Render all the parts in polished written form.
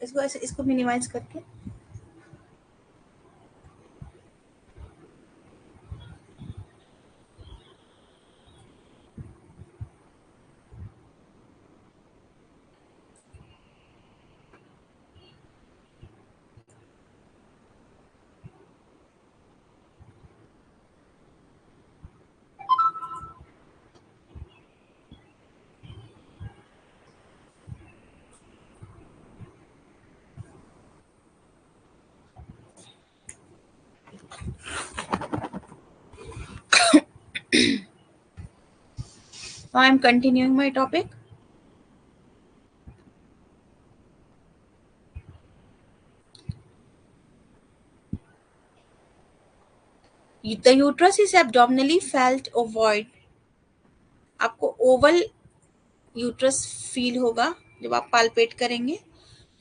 इसको ऐसे, इसको मिनिमाइज करके I am continuing my topic. The uterus is abdominally felt ovoid. आपको ओवल यूट्रस फील होगा जब आप पाल्पेट करेंगे.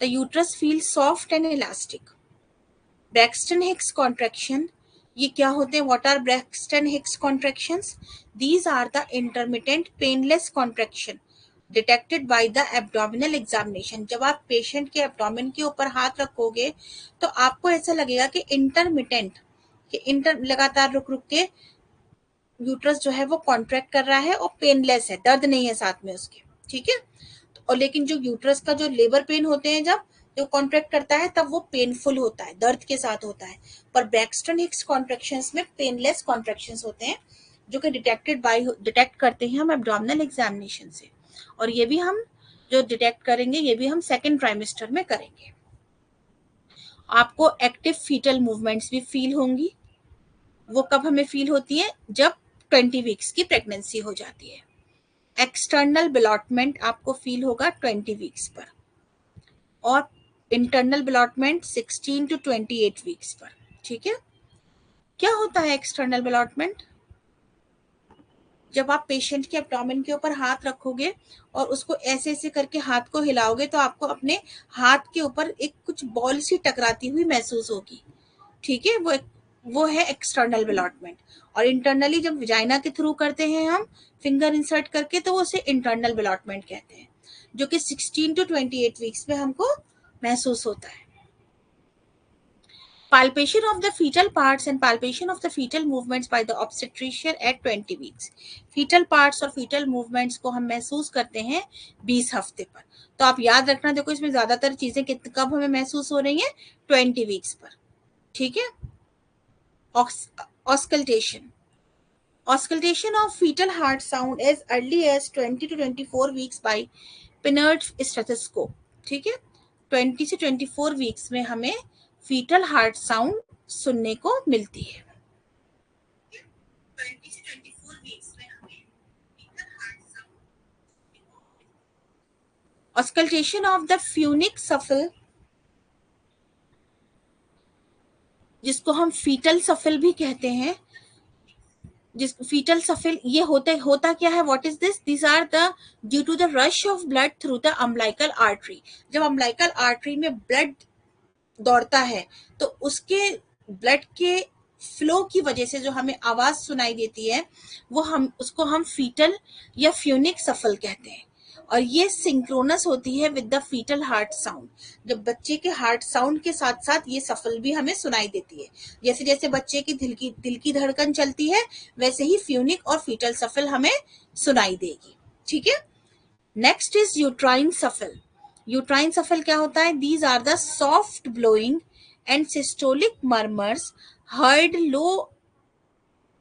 The uterus feel soft and elastic. Braxton Hicks contraction, ये क्या होते हैं? What are Braxton Hicks contractions? These are the intermittent painless contraction detected by the abdominal examination. जब आप पेशेंट के एब्डोमेन के ऊपर हाथ रखोगे तो आपको ऐसा लगेगा कि इंटरमिटेंट, कि लगातार रुक रुक के यूट्रस जो है वो कॉन्ट्रैक्ट कर रहा है और पेनलेस है, दर्द नहीं है साथ में उसके. ठीक है. और लेकिन जो यूट्रस का जो लेबर पेन होते हैं जब जो कॉन्ट्रैक्ट करता है तब वो पेनफुल होता है, दर्द के साथ होता है. पर ब्रैक्सटन हिक्स कॉन्ट्रैक्शंस में पेनलेस कॉन्ट्रैक्शंस होते हैं जो कि डिटेक्ट करते हैं हम एब्डोमिनल एग्जामिनेशन से. और ये भी हम जो डिटेक्ट करेंगे ये भी हम सेकेंड ट्राइमेस्टर में करेंगे. आपको एक्टिव फीटल मूवमेंट्स भी फील होंगी. वो कब हमें फील होती है? जब 20 वीक्स की प्रेगनेंसी हो जाती है. एक्सटर्नल बिलॉटमेंट आपको फील होगा 20 वीक्स पर और इंटरनल बिलॉटमेंट 16 to 28 वीक्स पर. ठीक है. क्या होता है एक्सटर्नल बिलॉटमेंट? जब आप पेशेंट के एब्डोमेन के ऊपर हाथ रखोगे और उसको ऐसे ऐसे करके हाथ को हिलाओगे तो आपको अपने हाथ के ऊपर एक कुछ बॉल सी टकराती हुई महसूस होगी. ठीक है. वो है एक्सटर्नल बिलॉटमेंट. और इंटरनली जब विजाइना के थ्रू करते हैं हम फिंगर इंसर्ट करके तो वो उसे इंटरनल बिलॉटमेंट कहते हैं, जो कि 16 to 28 वीक्स में हमको महसूस होता है. Palpation of the fetal parts and palpation of the fetal movements by the obstetrician at 20 weeks. Fetal parts और fetal movements को हम महसूस करते हैं 20 हफ्ते पर. तो आप याद रखना, देखो इसमें ज्यादातर चीजें कब हमें महसूस हो रही हैं? 20 वीक्स पर. ठीक है. Auscultation. Auscultation of fetal heart sound as early as 20 to 24 weeks by Pinard stethoscope. ठीक है. 20 से 24 वीक्स में हमें फीटल हार्ट साउंड सुनने को मिलती है. 20 से 24 वीक्स में हमें foetal heart sound. Auscultation of the funic souffle, जिसको हम फीटल सफल भी कहते हैं. जिस फीटल सफल ये होता क्या है? What is this? This are the due to the rush of blood through the umbilical artery. जब अम्बिलिकल आर्टरी में ब्लड दौड़ता है तो उसके ब्लड के फ्लो की वजह से जो हमें आवाज सुनाई देती है वो उसको हम फीटल या फ्यूनिक सफल कहते हैं. और ये सिंक्रोनस होती है with the fetal heart sound. जब बच्चे के हार्ट साउंड के साथ साथ ये सफल भी हमें सुनाई देती है. जैसे जैसे बच्चे की दिल की धड़कन चलती है वैसे ही फ्यूनिक और फीटल सफल हमें सुनाई देगी. ठीक है. Next is uterine souffle. Uterine souffle क्या होता है? These are the soft blowing and systolic murmurs heard low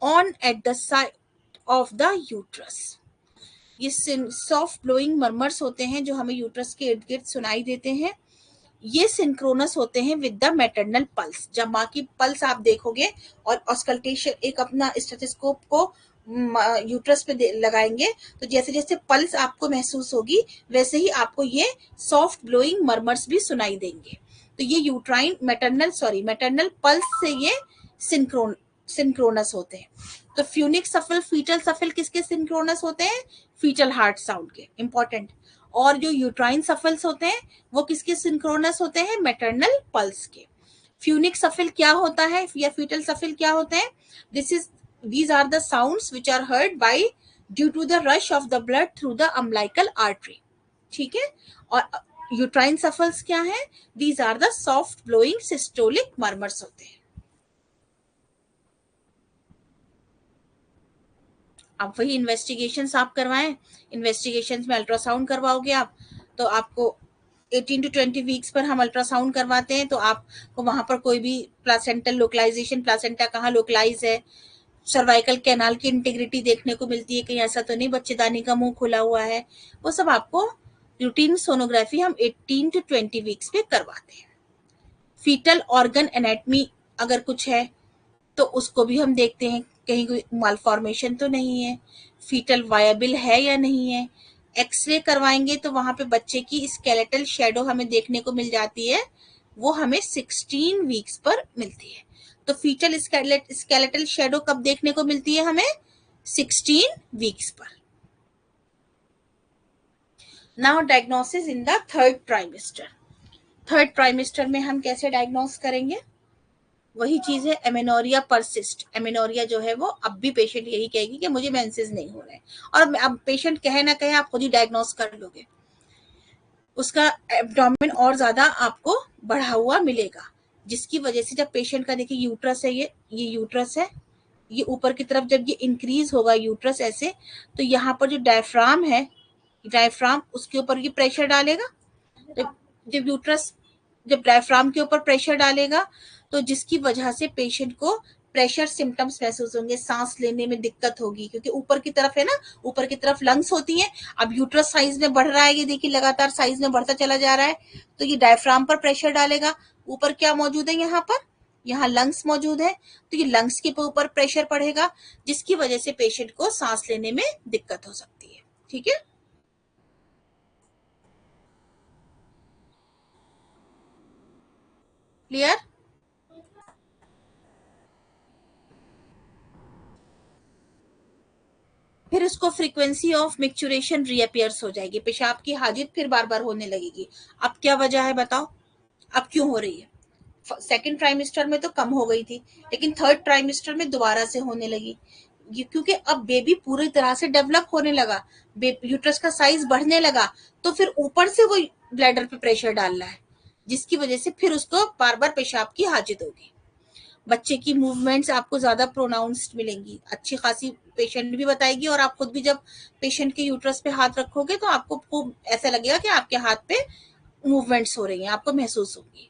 on at the side of the uterus. ये सॉफ्ट ब्लोइंग मर्मर्स होते हैं जो हमें यूट्रस के इर्द गिर्द सुनाई देते हैं. ये सिंक्रोनस होते हैं विद द मैटरनल पल्स. जब माँ की पल्स आप देखोगे और ऑस्कल्टेशन एक अपना स्टेथोस्कोप को यूट्रस पे लगाएंगे तो जैसे जैसे पल्स आपको महसूस होगी वैसे ही आपको ये सॉफ्ट ब्लोइंग मर्मर्स भी सुनाई देंगे. तो ये यूट्राइन मैटरनल पल्स से ये सिंक्रोनस होते हैं. तो फ्यूनिक सफल, फीटल सफल किसके सिंक्रोनस होते हैं? फीटल हार्ट साउंड के. इंपॉर्टेंट. और जो यूट्राइन सफल्स होते हैं वो किसके सिंक्रोनस होते हैं? मैटरनल पल्स के. फ्यूनिक सफल क्या होता है या फीटल सफल क्या होते हैं? These are the sounds which are heard by due to the rush of the blood through the umbilical artery. ठीक है। और यूट्राइन सफल्स क्या है? These are the soft blowing systolic murmurs होते हैं। आप वही इन्वेस्टिगेशंस आप करवाएं, इन्वेस्टिगेशंस में अल्ट्रासाउंड करवाओगे आप, तो आपको 18 to 20 वीक्स पर हम अल्ट्रासाउंड करवाते हैं, तो आपको वहां पर कोई भी प्लासेंटल लोकलाइजेशन, प्लासेंटा कहाँ लोकलाइज है, सर्वाइकल कैनाल की इंटीग्रिटी देखने को मिलती है, कहीं ऐसा तो नहीं बच्चेदानी का मुंह खुला हुआ है, वो सब आपको रूटीन सोनोग्राफी हम 18 to 20 वीक्स पे करवाते हैं। फीटल ऑर्गन एनाटमी अगर कुछ है तो उसको भी हम देखते हैं, कहीं कोई मालफॉर्मेशन तो नहीं है, फीटल वायबल है या नहीं है। एक्सरे करवाएंगे तो वहां पे बच्चे की स्केलेटल शेडो हमें देखने को मिल जाती है, वो हमें 16 वीक्स पर मिलती है। तो फीटल स्केलेटल शेडो कब देखने को मिलती है हमें? 16 वीक्स पर। Now diagnosis in the third trimester. Third trimester में हम कैसे डायग्नोस करेंगे? वही चीज है, एमेनोरिया परसिस्ट। एमेनोरिया जो है वो अब भी पेशेंट यही कहेगी कि मुझे मेंसेस नहीं हो रहे हैं, और अब पेशेंट कहे ना कहे आप खुद ही डायग्नोस कर लोगे। उसका एब्डोमेन और ज्यादा आपको बढ़ा हुआ मिलेगा, जिसकी वजह से जब पेशेंट का देखिए यूट्रस है, ये यूट्रस है, ये ऊपर की तरफ जब ये इंक्रीज होगा यूट्रस ऐसे, तो यहाँ पर जो डायफ्राम है, डायफ्राम उसके ऊपर ये प्रेशर डालेगा। जब जब यूट्रस जब डायफ्राम के ऊपर प्रेशर डालेगा, तो जिसकी वजह से पेशेंट को प्रेशर सिम्टम्स महसूस होंगे, सांस लेने में दिक्कत होगी, क्योंकि ऊपर की तरफ है ना, ऊपर की तरफ लंग्स होती हैं। अब यूट्रस साइज में बढ़ रहा है, ये देखिए लगातार साइज में बढ़ता चला जा रहा है, तो ये डायफ्राम पर प्रेशर डालेगा। ऊपर क्या मौजूद है यहाँ पर? यहाँ लंग्स मौजूद है, तो ये लंग्स के ऊपर प्रेशर पड़ेगा, जिसकी वजह से पेशेंट को सांस लेने में दिक्कत हो सकती है। ठीक है। क्लियर? फिर उसको फ्रीक्वेंसी ऑफ मिक्चुरेशन रीअपियर्स हो जाएगी, पेशाब की हाजित फिर बार बार होने लगेगी। अब क्या वजह है बताओ, अब क्यों हो रही है? सेकेंड ट्राइमेस्टर में तो कम हो गई थी, लेकिन थर्ड ट्राइमेस्टर में दोबारा से होने लगी। ये क्योंकि अब बेबी पूरी तरह से डेवलप होने लगा, यूट्रस का साइज बढ़ने लगा, तो फिर ऊपर से वो ब्लैडर पे प्रेशर डाल रहा है, जिसकी वजह से फिर उसको बार बार पेशाब की हाजित होगी। बच्चे की मूवमेंट्स आपको ज्यादा प्रोनाउंस्ड मिलेंगी, अच्छी खासी पेशेंट भी बताएगी, और आप खुद भी जब पेशेंट के यूट्रस पे हाथ रखोगे तो आपको ऐसा लगेगा कि आपके हाथ पे मूवमेंट्स हो रही हैं, आपको महसूस होगी।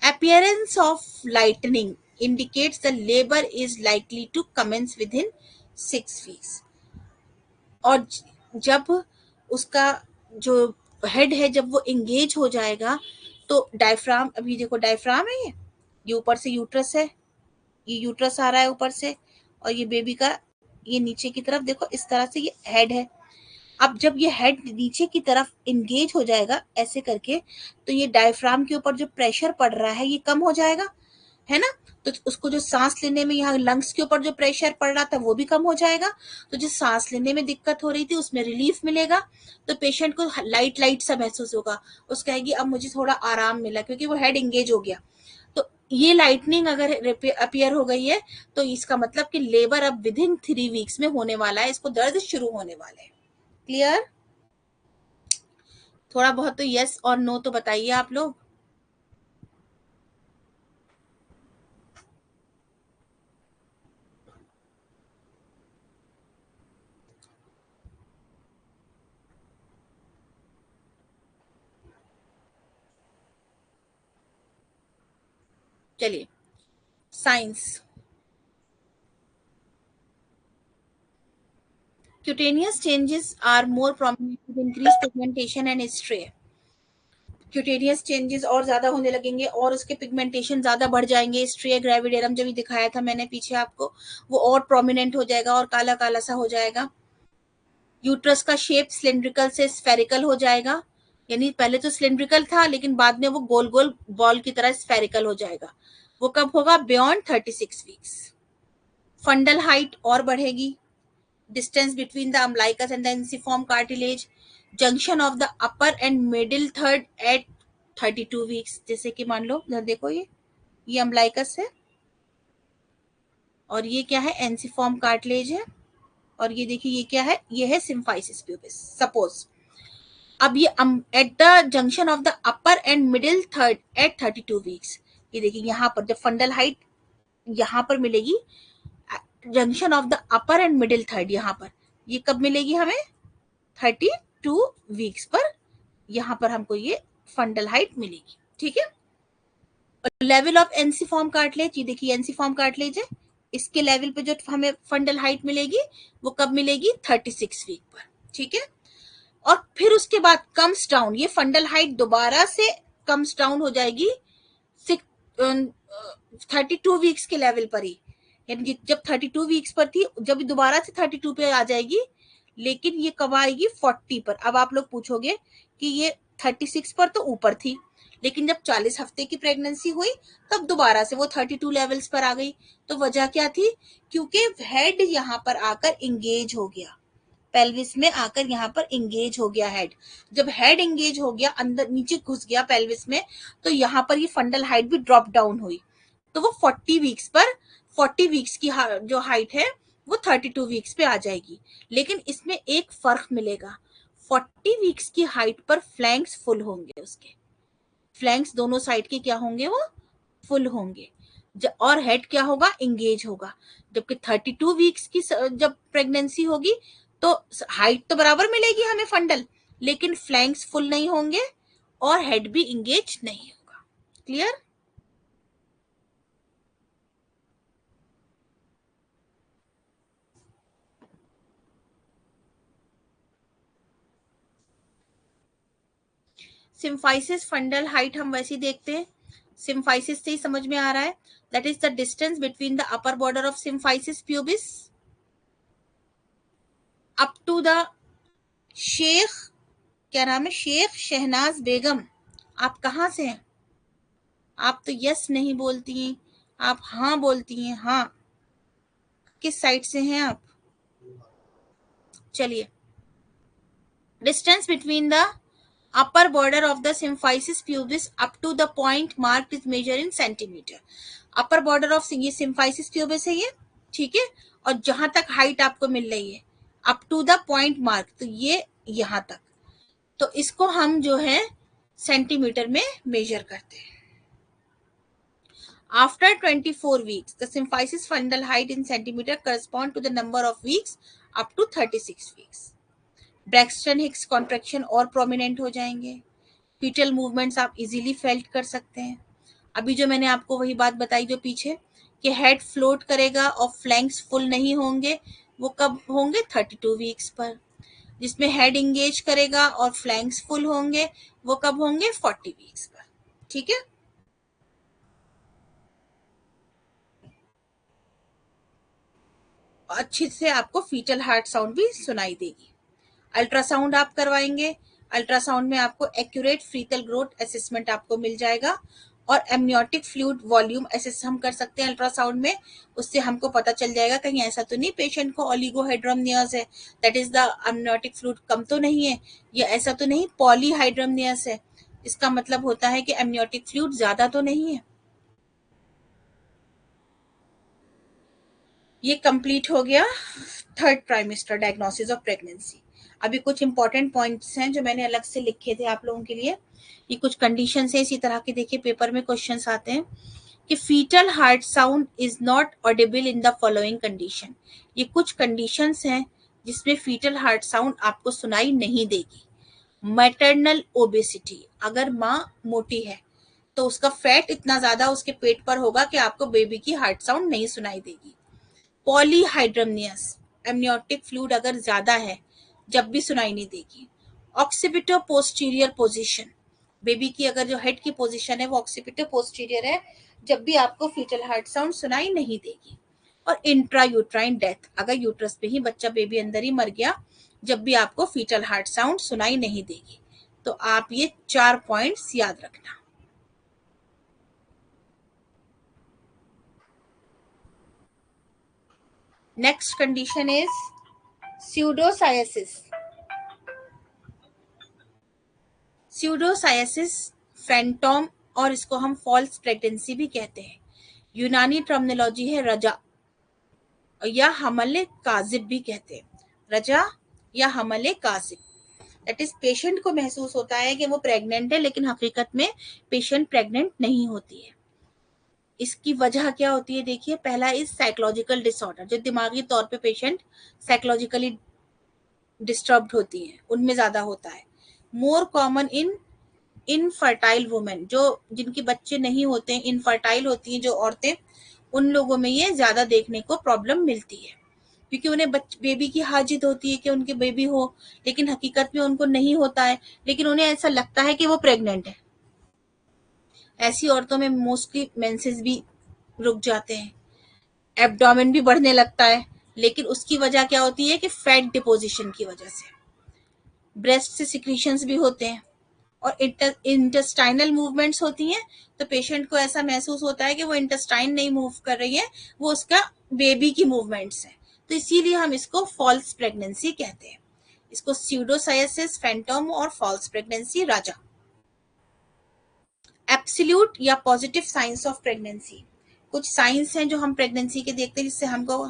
Appearance of lightning indicates the labor is likely to commence within 6 weeks। और जब उसका जो हेड है जब वो एंगेज हो जाएगा, तो डायफ्राम, अभी देखो डायफ्राम है, ये ऊपर से यूट्रस है, ये यूट्रस आ रहा है ऊपर से, और ये बेबी का ये नीचे की तरफ देखो इस तरह से ये हेड है। अब जब ये हेड नीचे की तरफ इंगेज हो जाएगा ऐसे करके, तो ये डायफ्राम के ऊपर जो प्रेशर पड़ रहा है ये कम हो जाएगा, है ना। तो उसको जो सांस लेने में, यहाँ लंग्स के ऊपर जो प्रेशर पड़ रहा था वो भी कम हो जाएगा, तो जो सांस लेने में दिक्कत हो रही थी उसमें रिलीफ मिलेगा, तो पेशेंट को लाइट लाइट सा महसूस होगा, उसको कहेगी अब मुझे थोड़ा आराम मिला, क्योंकि वो हेड इंगेज हो गया। तो ये लाइटनिंग अगर अपीयर हो गई है, तो इसका मतलब कि लेबर अब विद इन 3 वीक्स में होने वाला है, इसको दर्द शुरू होने वाले हैं। क्लियर? थोड़ा बहुत तो यस और नो तो बताइए आप लोग। चलिए, science. Cutaneous changes are more prominent with increased pigmentation and striae। Cutaneous changes और ज्यादा होने लगेंगे, और उसके पिगमेंटेशन ज्यादा बढ़ जाएंगे। स्ट्रिया ग्रेविडेरम जो भी दिखाया था मैंने पीछे आपको, वो और प्रोमिनेंट हो जाएगा और काला काला सा हो जाएगा। यूट्रस का शेप सिलिंड्रिकल से स्फेरिकल हो जाएगा, यानी पहले तो सिलिंड्रिकल था लेकिन बाद में वो गोल गोल बॉल की तरह स्फेरिकल हो जाएगा। वो कब होगा? Beyond 36 weeks. फंडल हाइट और बढ़ेगी, distance between the umbilicus and the ensiform cartilage, junction of the upper and middle third at 32 weeks। जैसे कि मान लो इधर देखो, ये umbilicus है और ये क्या है? एंसिफॉर्म कार्टिलेज है। और ये देखिए ये क्या है, ये है सिम्फाइसिस प्यूबिस सपोज। अब ये at the junction of the upper and middle third at 32 weeks, ये देखिए यहाँ पर जब फंडल हाइट यहाँ पर मिलेगी, junction of the upper and middle third, यहाँ पर ये कब मिलेगी हमें, 32 वीक्स पर यहाँ पर हमको ये फंडल हाइट मिलेगी। ठीक है, लेवल ऑफ एनसी फॉर्म काट ले, जी देखिए एनसी फॉर्म काट लीजिए, इसके लेवल पे जो हमें फंडल हाइट मिलेगी वो कब मिलेगी, 36 वीक पर। ठीक है, और फिर उसके बाद कम्स डाउन, ये फंडल हाइट दोबारा से कम्स डाउन हो जाएगी 32 वीक्स के लेवल पर ही, यानी जब 32 वीक्स पर थी जब दोबारा से 32 पे आ जाएगी, लेकिन ये कब आएगी 40 पर। अब आप लोग पूछोगे कि ये 36 पर तो ऊपर थी, लेकिन जब 40 हफ्ते की प्रेगनेंसी हुई तब दोबारा से वो 32 लेवल्स पर आ गई। तो वजह क्या थी, क्योंकि हेड यहाँ पर आकर इंगेज हो गया, पेल्विस में आकर यहाँ पर इंगेज हो गया हेड। जब हेड इंगेज हो गया, अंदर नीचे घुस गया पेल्विस में, तो यहाँ पर ये फंडल हाइट भी ड्रॉप डाउन हुई, तो वो 40 वीक्स पर, 40 वीक्स की जो हाइट है वो 32 वीक्स पे आ जाएगी। लेकिन इसमें एक फर्क मिलेगा, 40 वीक्स की हाइट पर फ्लैंक्स फुल होंगे, उसके फ्लैंक्स दोनों साइड के क्या होंगे, वो फुल होंगे, और हेड क्या होगा, इंगेज होगा। जबकि 32 वीक्स की जब प्रेगनेंसी होगी तो हाइट तो बराबर मिलेगी हमें फंडल, लेकिन फ्लैंक्स फुल नहीं होंगे और हेड भी इंगेज नहीं होगा। क्लियर? सिम्फाइसिस फंडल हाइट हम वैसे ही देखते हैं, सिम्फाइसिस से ही समझ में आ रहा है, that is the distance between the upper border of symphysis pubis up to the शेख, क्या नाम है, शेख शहनाज बेगम। आप कहाँ से हैं? आप तो यस नहीं बोलती हैं, आप हाँ बोलती हैं। हाँ, किस साइड से हैं आप? चलिए, distance between the upper border of the symphysis pubis up to the point marked is measured in centimeter। upper border of ये symphysis pubis है ये, ठीक है, और जहां तक हाइट आपको मिल रही है up to the point mark, तो ये यहां तक, तो इसको हम जो है सेंटीमीटर में मेजर करते हैं। After 24 weeks, the symphysis fundal height in centimeter correspond to the number of weeks up to 36 weeks। Braxton Hicks contraction और प्रोमिनेंट हो जाएंगे, फीटल मूवमेंट्स आप इजीली फेल्ट कर सकते हैं। अभी जो मैंने आपको वही बात बताई जो पीछे, कि हेड फ्लोट करेगा और फ्लैंक्स फुल नहीं होंगे, वो कब होंगे, 32 वीक्स पर। जिसमें हेड इंगेज करेगा और फ्लैंक्स फुल होंगे, वो कब होंगे, 40 वीक्स पर। ठीक है, अच्छे से आपको फीटल हार्ट साउंड भी सुनाई देगी। अल्ट्रासाउंड आप करवाएंगे, अल्ट्रासाउंड में आपको एक्यूरेट फीटल ग्रोथ असेसमेंट आपको मिल जाएगा, और एमनियोटिक फ्लूइड वॉल्यूम असेस हम कर सकते हैं अल्ट्रासाउंड में। उससे हमको पता चल जाएगा कहीं ऐसा तो नहीं पेशेंट को ओलिगोहाइड्रोमनियस है, that is the amniotic fluid कम तो नहीं है, या ऐसा तो नहीं पॉलीहाइड्रोमनियस है, इसका मतलब होता है कि एमनियोटिक फ्लूइड ज्यादा तो नहीं है। ये कंप्लीट हो गया third trimester diagnosis of pregnancy. अभी कुछ इंपॉर्टेंट पॉइंट्स हैं जो मैंने अलग से लिखे थे आप लोगों के लिए। ये कुछ कंडीशंस है, इसी तरह के देखिए पेपर में क्वेश्चंस आते हैं कि fetal heart sound is not audible in the following condition. ये कुछ कंडीशंस हैं जिसमें फीटल हार्ट साउंड आपको सुनाई नहीं देगी। मैटरनल ओबेसिटी, अगर माँ मोटी है तो उसका फैट इतना ज्यादा उसके पेट पर होगा कि आपको बेबी की हार्ट साउंड नहीं सुनाई देगी। पॉलीहाइड्रोमनियस, एमनियोटिक फ्लूइड अगर ज्यादा है जब भी सुनाई नहीं देगी। ऑक्सीपिटो पोस्टीरियर पोजीशन, बेबी की अगर जो हेड की पोजीशन है वो ऑक्सीपिटो पोस्टीरियर है, जब भी आपको फीटल हार्ट साउंड सुनाई नहीं देगी। और इंट्रा यूट्राइन डेथ, अगर यूट्रस पे ही बच्चा बेबी अंदर ही मर गया, जब भी आपको फीटल हार्ट साउंड सुनाई नहीं देगी। तो आप ये 4 पॉइंट्स याद रखना। Next condition is pseudocyesis. Pseudocyesis phantom, और इसको हम फॉल्स प्रेगनेंसी भी कहते हैं। यूनानी टर्मिनोलॉजी है रजा। या हमले काजिब भी कहते हैं, रजा या हमले काजिब। दैट इज पेशेंट को महसूस होता है कि वो प्रेग्नेंट है, लेकिन हकीकत में पेशेंट प्रेग्नेंट नहीं होती है। इसकी वजह क्या होती है? देखिए, पहला इज साइकोलॉजिकल डिसऑर्डर, जो दिमागी तौर पे पेशेंट साइकोलॉजिकली डिस्टर्ब्ड होती हैं, उनमें ज्यादा होता है। More common in infertile women, जो जिनके बच्चे नहीं होते, इनफर्टाइल होती हैं जो औरतें, उन लोगों में ये ज्यादा देखने को प्रॉब्लम मिलती है, क्योंकि उन्हें बेबी की हाजित होती है कि उनके बेबी हो, लेकिन हकीकत में उनको नहीं होता है, लेकिन उन्हें ऐसा लगता है कि वो प्रेग्नेंट है। ऐसी औरतों में मोस्टली मेंसेस भी रुक जाते हैं, एब्डोमेन भी बढ़ने लगता है, लेकिन उसकी वजह क्या होती है कि फैट डिपोजिशन की वजह से। ब्रेस्ट से सिक्रीशंस भी होते हैं, और इंटेस्टाइनल मूवमेंट्स होती हैं, तो पेशेंट को ऐसा महसूस होता है कि वो इंटेस्टाइन नहीं मूव कर रही है, वो उसका बेबी की मूवमेंट्स है। तो इसीलिए हम इसको फॉल्स प्रेगनेंसी कहते हैं। इसको स्यूडोसाइसिस, फैंटम और फॉल्स प्रेगनेंसी राजा। एब्सोल्यूट या पॉजिटिव साइंस ऑफ प्रेगनेंसी, कुछ साइंस हैं जो हम प्रेगनेंसी के देखते हैं जिससे हमको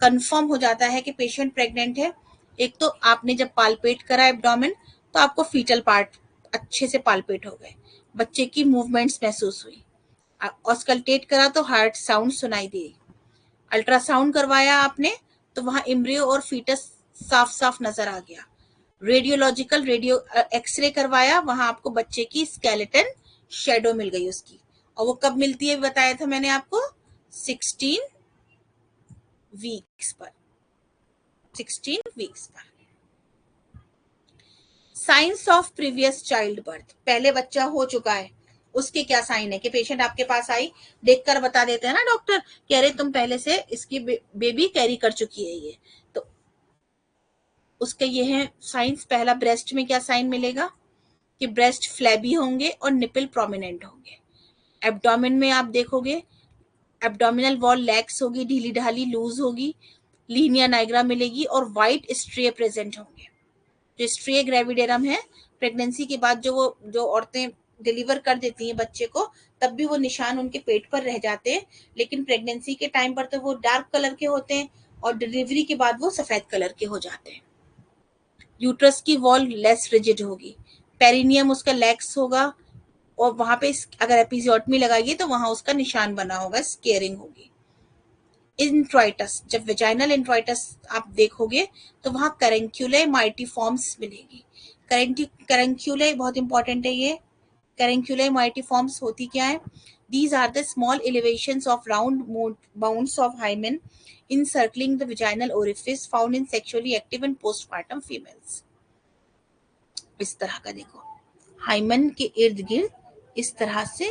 कंफर्म हो जाता है कि पेशेंट प्रेग्नेंट है। एक तो आपने जब पालपेट करा एब्डोमेन, तो आपको फीटल पार्ट अच्छे से पालपेट हो गए, बच्चे की मूवमेंट्स महसूस हुई। ऑस्कल्टेट करा तो हार्ट साउंड सुनाई दी। अल्ट्रासाउंड करवाया आपने, तो वहां एम्ब्रियो और फीटस साफ साफ नजर आ गया। रेडियोलॉजिकल रेडियो एक्सरे करवाया, वहां आपको बच्चे की स्केलेटन शेडो मिल गई उसकी। और वो कब मिलती है बताया था मैंने आपको, 16 वीक्स पर, 16 वीक्स पर। Science of previous child birth, पहले बच्चा हो चुका है, उसके क्या साइन है कि पेशेंट आपके पास आई, देखकर बता देते हैं ना डॉक्टर, कह रहे तुम पहले से इसकी बेबी कैरी कर चुकी है ये, तो उसके ये है साइंस। पहला, ब्रेस्ट में क्या साइन मिलेगा कि ब्रेस्ट फ्लैबी होंगे और निपल प्रोमिनेंट होंगे। एब्डोमेन में आप देखोगे एब्डोमिनल वॉल लैक्स होगी, ढीली ढाली लूज होगी, लीनिया नाइग्रा मिलेगी और व्हाइट स्ट्रे प्रेजेंट होंगे। जो स्ट्रे ग्रेविडेरम है, प्रेगनेंसी के बाद जो औरतें डिलीवर कर देती हैं बच्चे को, तब भी वो निशान उनके पेट पर रह जाते हैं, लेकिन प्रेगनेंसी के टाइम पर तो वो डार्क कलर के होते हैं और डिलीवरी के बाद वो सफेद कलर के हो जाते हैं। यूट्रस की वॉल लेस रिजिड होगी, पेरिनियम उसका लैक्स होगा, और वहां पे अगर एपिजियोटमी लगाइए तो वहां उसका निशान बना होगा, स्केयरिंग होगी। इंट्राइटस, जब वेजाइनल इंट्राइटस आप देखोगे तो वहां करेंक्यूले माइटीफॉर्म्स मिलेगी। करेंक्यूले बहुत इंपॉर्टेंट है ये। करेंक्यूले माइटीफॉर्म्स होती क्या है? These are the small elevations of round mounds of hymen encircling the vaginal orifice found in sexually active and postpartum females. इस तरह का देखो, हाइमन के इर्द गिर्द इस तरह से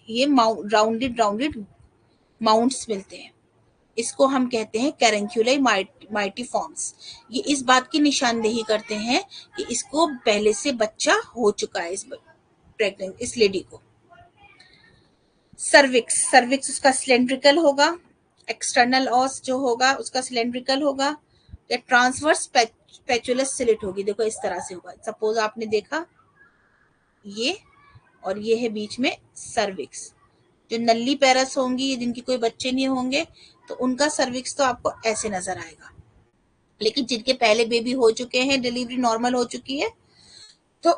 ये राउंडेड राउंडेड माउंट्स मिलते हैं। इसको हम कहते हैं कैरेंक्यूलाई माइटीफॉर्म्स। ये इस बात की निशानदेही करते हैं कि इसको पहले से बच्चा हो चुका है, इस लेडी को। सर्विक्स, सर्विक्स उसका सिलेंड्रिकल होगा, एक्सटर्नल ऑस जो होगा उसका सिलेंड्रिकल होगा, या ट्रांसवर्स पेचुलस सिलिट होगी। देखो इस तरह से होगा, सपोज आपने देखा ये, और ये है बीच में सर्विक्स। जो नल्ली पैरस होंगी, जिनकी कोई बच्चे नहीं होंगे, तो उनका सर्विक्स तो आपको ऐसे नजर आएगा, लेकिन जिनके पहले बेबी हो चुके हैं, डिलीवरी नॉर्मल हो चुकी है, तो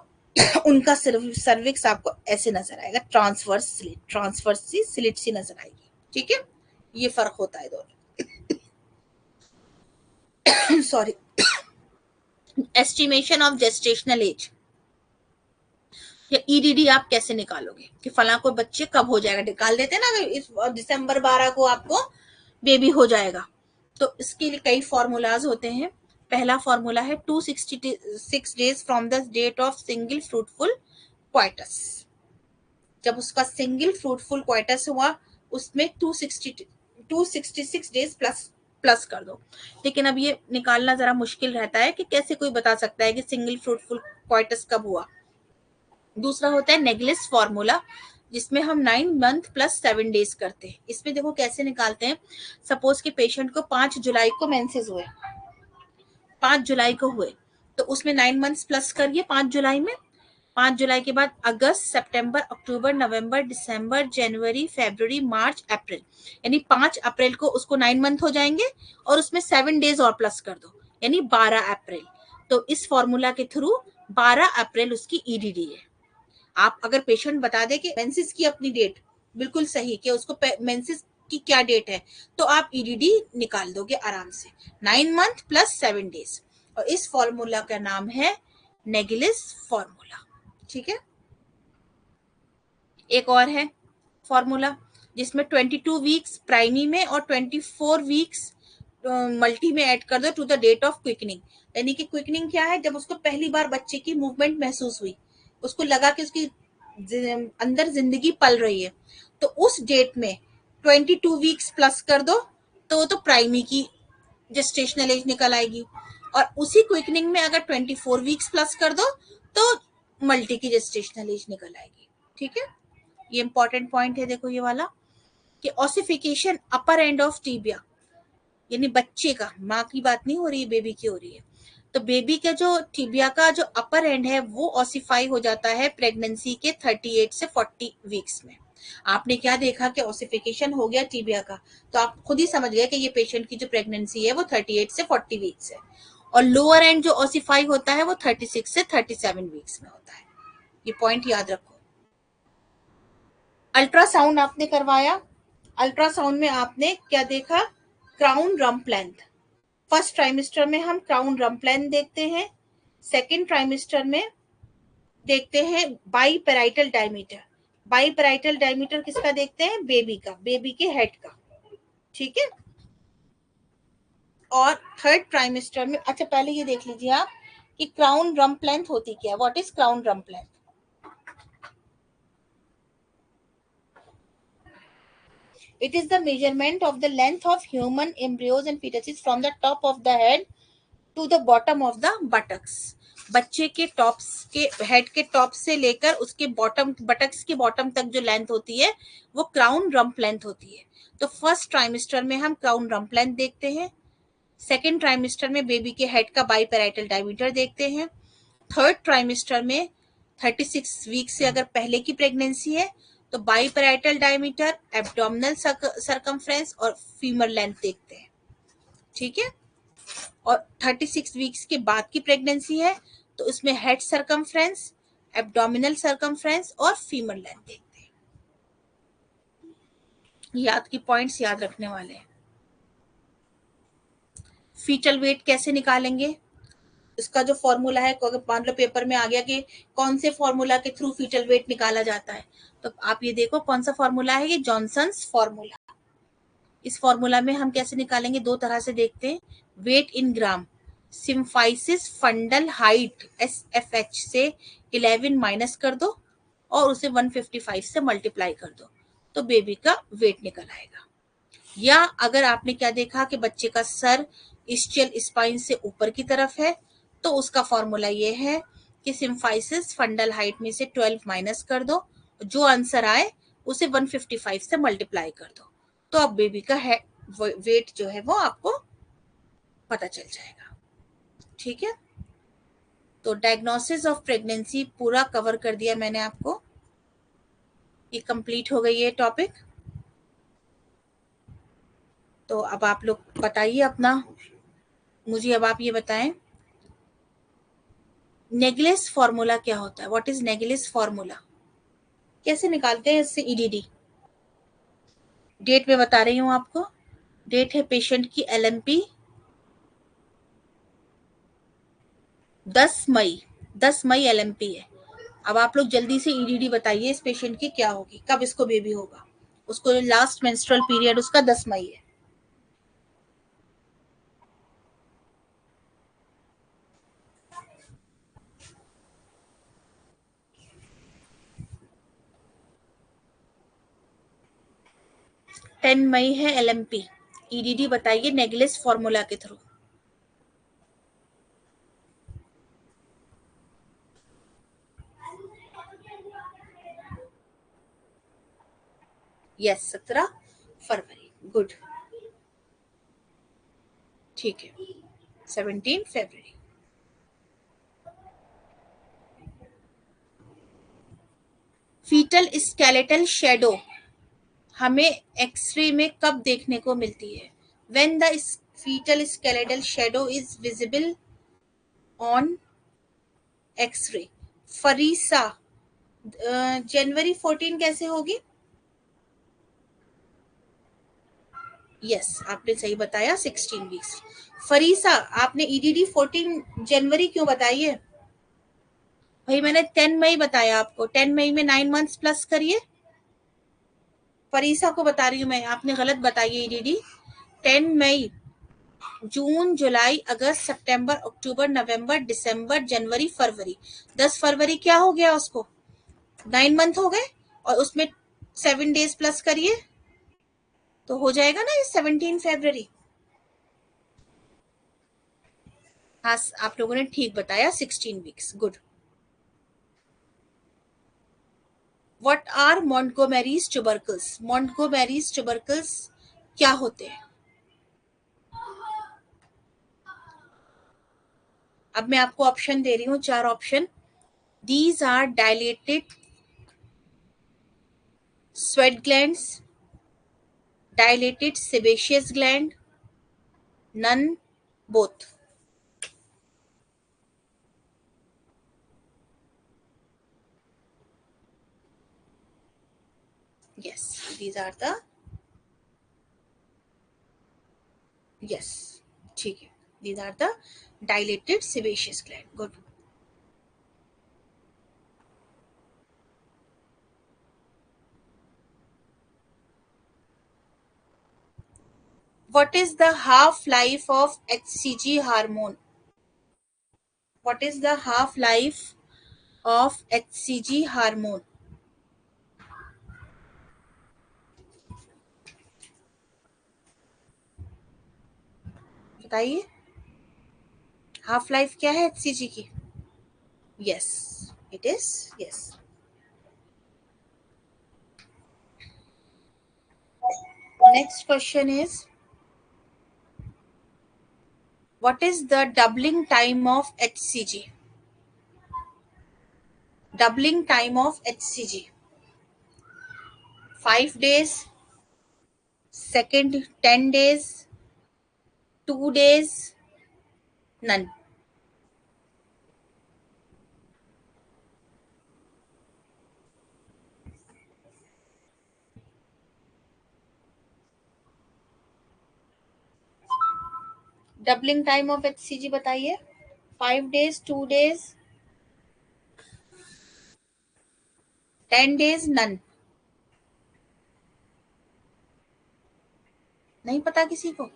उनका सर्विक्स आपको ऐसे नजर आएगा, ट्रांसवर्स सी स्लिट सी नजर आएगी। ठीक है, ये फर्क होता है दोनों। Sorry. Estimation of gestational age, या ईडीडी आप कैसे निकालोगे कि फला को बच्चे कब हो जाएगा? निकाल देते हैं ना, इस दिसंबर 12 को आपको बेबी हो जाएगा, तो इसके लिए कई फॉर्मूलाज होते हैं। पहला फॉर्मूला है 266 days from the date of single fruitful coitus. जब उसका सिंगल फ्रूटफुल क्वाइटस हुआ, उसमें 266 डेज प्लस कर दो। लेकिन अब ये निकालना जरा मुश्किल रहता है कि कैसे कोई बता सकता है कि सिंगल फ्रूटफुल क्वाइटस कब हुआ। दूसरा होता है नेगलिस फॉर्मूला, जिसमें हम 9 मंथ प्लस 7 डेज करते हैं। इसमें देखो कैसे निकालते हैं। सपोज के पेशेंट को 5 जुलाई को मेंसेस हुए, 5 जुलाई को हुए, तो उसमें 9 मंथ्स प्लस करिए 5 जुलाई में, 5 जुलाई के बाद अगस्त, सितंबर, अक्टूबर, नवंबर, दिसंबर, जनवरी, फरवरी, मार्च, अप्रैल, यानी 5 अप्रैल को उसको 9 मंथ हो जाएंगे और उसमें 7 डेज और प्लस कर दो, यानी 12 अप्रैल। तो इस फॉर्मूला के थ्रू 12 अप्रैल उसकी ईडीडी है। आप अगर पेशेंट बता दे कि मेंसिस की अपनी डेट बिल्कुल सही कि उसको मेंसिस की क्या डेट है, तो आप ईडीडी निकाल दोगे आराम से, 9 मंथ प्लस 7 डेज। और इस फॉर्मूला का नाम है नेगलिस फॉर्मूला। ठीक है। एक और है फॉर्मूला जिसमें 22 वीक्स प्राइमी में और 24 वीक्स मल्टी में ऐड कर दो to the date of quickening. यानी कि क्विकनिंग क्या है, जब उसको पहली बार बच्चे की मूवमेंट महसूस हुई, उसको लगा कि उसकी अंदर जिंदगी पल रही है, तो उस डेट में 22 वीक्स प्लस कर दो, तो वो तो प्राइमी की जेस्टेशनल एज निकल आएगी। और उसी क्विकनिंग में अगर 24 वीक्स प्लस कर दो तो मल्टी की जेस्टेशनल एज निकल आएगी। ठीक है। ये इंपॉर्टेंट पॉइंट है, देखो ये वाला कि ossification upper end of tibia, यानी बच्चे का, माँ की बात नहीं हो रही है, बेबी की हो रही है। तो बेबी का जो टीबिया का जो अपर एंड है वो ऑसिफाई हो जाता है प्रेगनेंसी के 38 से 40 वीक्स में। आपने क्या देखा कि ऑसिफिकेशन हो गया टीबिया का, तो आप खुद ही समझ गए कि ये पेशेंट की जो प्रेगनेंसी है वो 38 से 40 वीक्स है। और लोअर एंड जो ऑसिफाई होता है वो 36 से 37 वीक्स में होता है। ये पॉइंट याद रखो। अल्ट्रासाउंड आपने करवाया, अल्ट्रासाउंड में आपने क्या देखा, crown rump length. First trimester में हम क्राउन रम्प लेंथ देखते हैं, सेकेंड ट्राइमेस्टर में देखते हैं by parietal diameter. By parietal diameter किसका देखते हैं, बेबी का, बेबी के हेड का। ठीक है। और थर्ड ट्राइमेस्टर में, अच्छा पहले ये देख लीजिए आप कि क्राउन रम्प लेंथ होती क्या है, what is crown rump length. It is the measurement of the length of human embryos and fetuses from the top of the head to the bottom of the buttocks। बच्चे के tops के head के top से लेकर उसके bottom, buttocks के bottom तक जो लेंथ होती है वो क्राउन रम्प लेंथ होती है। तो फर्स्ट ट्राइमेस्टर में हम क्राउन रम्प लेंथ देखते हैं, सेकेंड ट्राइमेस्टर में बेबी के हेड का बाई पेराइटल डायमीटर देखते हैं, थर्ड ट्राइमेस्टर में 36 वीक से अगर पहले की प्रेगनेंसी है तो by parietal diameter, abdominal circumference और फीमर लेंथ देखते हैं। ठीक है। और 36 वीक्स के बाद की प्रेगनेंसी है तो उसमें हेड सरकमफ्रेंस, एब्डोमिनल सरकमफ्रेंस और फीमर लेंथ देखते हैं। याद की पॉइंट्स याद रखने वाले हैं। फीटल वेट कैसे निकालेंगे, इसका जो फॉर्मूला है, मान लो पेपर में आ गया कि कौन से फॉर्मूला के थ्रू फीटल वेट निकाला जाता है, तो आप ये देखो कौन सा फॉर्मूला है, ये जॉनसन्स फॉर्मूला। इस फॉर्मूला में हम कैसे निकालेंगे, दो तरह से देखते हैं। वेट इन ग्राम, सिम्फाइसिस फंडल हाइट SFH से 11 माइनस कर दो और उसे 155 से मल्टीप्लाई कर दो तो बेबी का वेट निकल आएगा। या अगर आपने क्या देखा कि बच्चे का सर इस्चियल स्पाइन से ऊपर की तरफ है तो उसका फॉर्मूला ये है कि सिम्फाइसिस फंडल हाइट में से 12 माइनस कर दो, जो आंसर आए उसे 155 से मल्टीप्लाई कर दो, तो अब बेबी का वेट जो है वो आपको पता चल जाएगा। ठीक है। तो डायग्नोसिस ऑफ प्रेगनेंसी पूरा कवर कर दिया मैंने आपको, ये कंप्लीट हो गई है टॉपिक। तो अब आप लोग बताइए अपना, मुझे अब आप ये बताएं नेगलेस फॉर्मूला क्या होता है, व्हाट इज नेगलेस फॉर्मूला, कैसे निकालते हैं इससे ईडीडी। डेट में बता रही हूँ आपको, डेट है पेशेंट की LMP 10 मई, 10 मई LMP है। अब आप लोग जल्दी से ईडीडी बताइए इस पेशेंट की क्या होगी, कब इसको बेबी होगा। उसको लास्ट मेंस्ट्रुअल पीरियड उसका 10 मई है। टेन मई है LMP। ईडीडी बताइए नेगलेस फॉर्मूला के थ्रू। Yes 17 February, good. ठीक है, 17 फरवरी। फीटल स्केलेटल शेडो हमें एक्सरे में कब देखने को मिलती है? When the foetal skeletal shadow is visible on X ray. Farisa जनवरी 14 कैसे होगी? यस, आपने सही बताया, 16 वीक्स। फरीसा, आपने ईडीडी 14 जनवरी क्यों बताई है? भाई मैंने 10 मई बताया आपको, 10 मई में 9 मंथ्स प्लस करिए। फरीसा को बता रही हूँ मैं, आपने गलत बताई है ईडीडी। 10 मई, जून, जुलाई, अगस्त, सितंबर, अक्टूबर, नवंबर, दिसंबर, जनवरी, फरवरी। 10 फरवरी क्या हो गया उसको? 9 मंथ हो गए, और उसमें 7 डेज प्लस करिए तो हो जाएगा ना ये 17 फरवरी। हाँ, आप लोगों ने ठीक बताया, 16 weeks. Good. What are Montgomery's tubercles? Montgomery's tubercles क्या होते हैं? अब मैं आपको ऑप्शन दे रही हूँ, 4 option. These are dilated sweat glands, dilated sebaceous gland, none, both. Yes, these are the, yes, ठीक है, these are the dilated sebaceous gland. Good. What is the half life of HCG hormone? What is the half life of HCG hormone? बताइए, half life क्या है HCG की? Yes, it is. Yes. Next question is, what is the doubling time of HCG? Doubling time of HCG. 5 days, second 10 days, 2 days, none. Doubling time of HCG बताइए। 5 days, 2 days, 10 days, none। नहीं पता किसी को?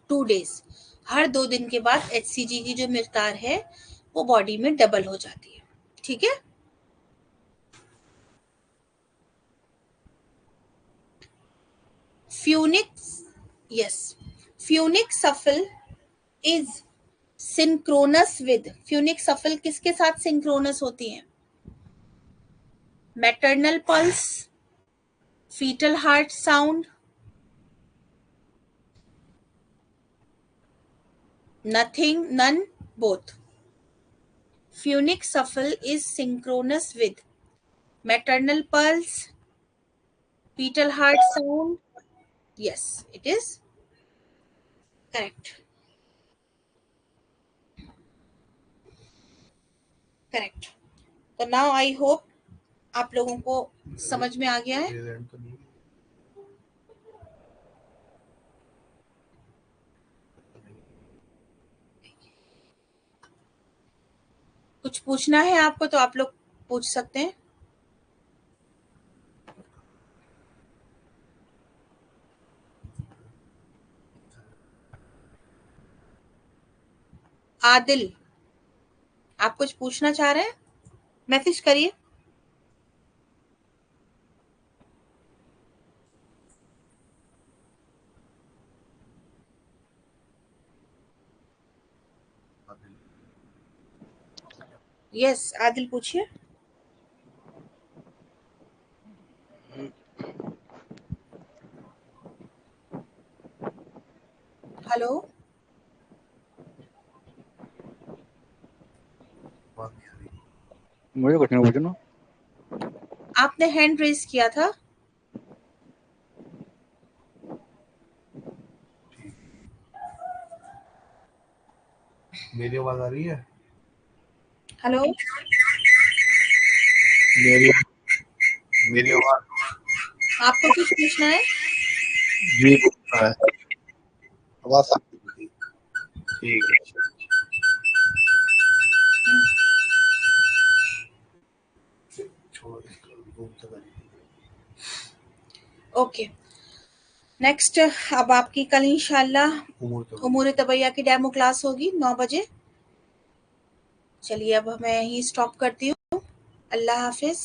Two days, हर 2 दिन के बाद HCG की जो मिकदार है वो बॉडी में डबल हो जाती है। ठीक है। फ्यूनिक, यस, फ्यूनिक सफल इज सिंक्रोनस विद, फ्यूनिक सफल किसके साथ सिंक्रोनस होती है? Maternal pulse, fetal heart sound, nothing, none, both. Funic shuffle is synchronous with maternal pulse, fetal heart sound. Yes, it is correct. Correct. तो now I hope आप लोगों को समझ में आ गया है। कुछ पूछना है आपको तो आप लोग पूछ सकते हैं। आदिल, आप कुछ पूछना चाह रहे हैं? मैसेज करिए। यस, आदिल पूछिए। हेलो, मुझे कुछ नहीं पूछना। आपने हैंड रेज किया था। मेरी आवाज आ रही है? हेलो, मेरी मेरी आवाज आपको कुछ पूछना है? जी पूछना है। आवाज आ रही है? ठीक है। छोड़ इसको, रूम से करिए। Okay, next. अब आपकी कल इंशाल्लाह उमूर तबैया की डेमो क्लास होगी 9 बजे। चलिए अब मैं यही स्टॉप करती हूँ। अल्लाह हाफिज।